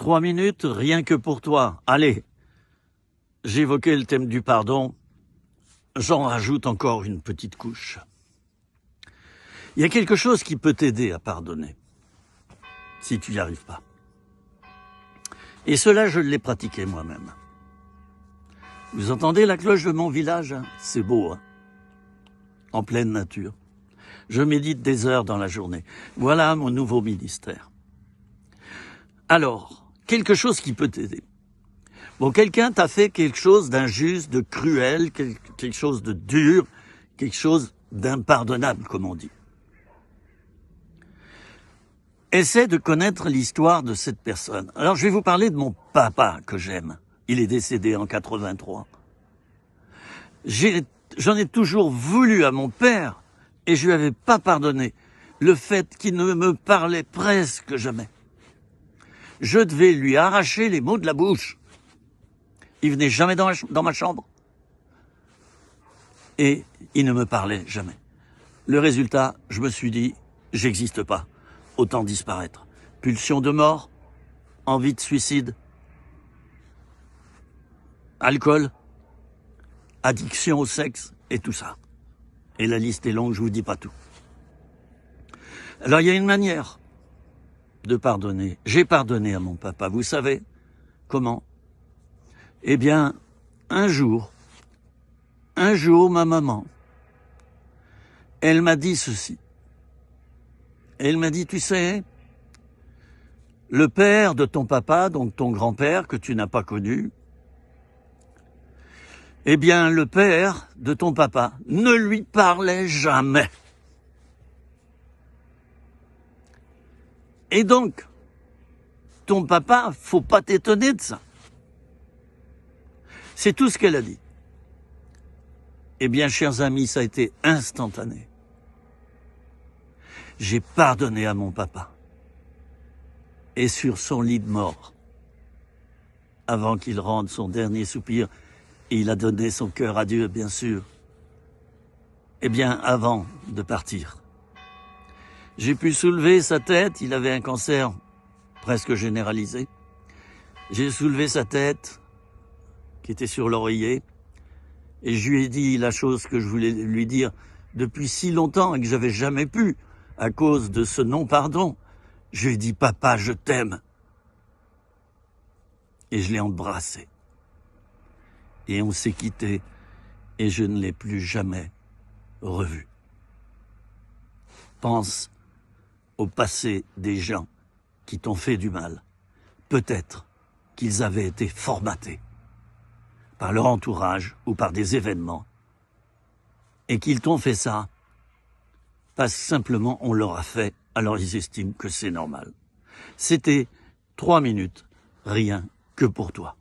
3 minutes, rien que pour toi. Allez, j'évoquais le thème du pardon, j'en rajoute encore une petite couche. Il y a quelque chose qui peut t'aider à pardonner, si tu n'y arrives pas. Et cela, je l'ai pratiqué moi-même. Vous entendez la cloche de mon village, hein? C'est beau, hein? En pleine nature. Je médite des heures dans la journée. Voilà mon nouveau ministère. Alors, quelque chose qui peut t'aider. Bon, quelqu'un t'a fait quelque chose d'injuste, de cruel, quelque chose de dur, quelque chose d'impardonnable, comme on dit. Essaie de connaître l'histoire de cette personne. Alors, je vais vous parler de mon papa que j'aime. Il est décédé en 83. J'en ai toujours voulu à mon père et je lui avais pas pardonné le fait qu'il ne me parlait presque jamais. Je devais lui arracher les mots de la bouche. Il venait jamais dans ma chambre. Et il ne me parlait jamais. Le résultat, je me suis dit, j'existe pas. Autant disparaître. Pulsion de mort, envie de suicide, alcool, addiction au sexe et tout ça. Et la liste est longue, je vous dis pas tout. Alors il y a une manière de pardonner. J'ai pardonné à mon papa, vous savez comment? Eh bien, un jour, ma maman, elle m'a dit ceci. Elle m'a dit, tu sais, le père de ton papa, donc ton grand-père que tu n'as pas connu, eh bien, le père de ton papa ne lui parlait jamais. Et donc, ton papa, faut pas t'étonner de ça. C'est tout ce qu'elle a dit. Eh bien, chers amis, ça a été instantané. J'ai pardonné à mon papa. Et sur son lit de mort, avant qu'il rende son dernier soupir, et il a donné son cœur à Dieu, bien sûr. Eh bien, avant de partir, j'ai pu soulever sa tête, il avait un cancer presque généralisé. J'ai soulevé sa tête, qui était sur l'oreiller, et je lui ai dit la chose que je voulais lui dire depuis si longtemps et que j'avais jamais pu, à cause de ce non-pardon. Je lui ai dit, papa, je t'aime. Et je l'ai embrassé. Et on s'est quitté, et je ne l'ai plus jamais revu. Pense au passé des gens qui t'ont fait du mal. Peut-être qu'ils avaient été formatés par leur entourage ou par des événements, et qu'ils t'ont fait ça parce que simplement on leur a fait, alors ils estiment que c'est normal. C'était 3 minutes, rien que pour toi.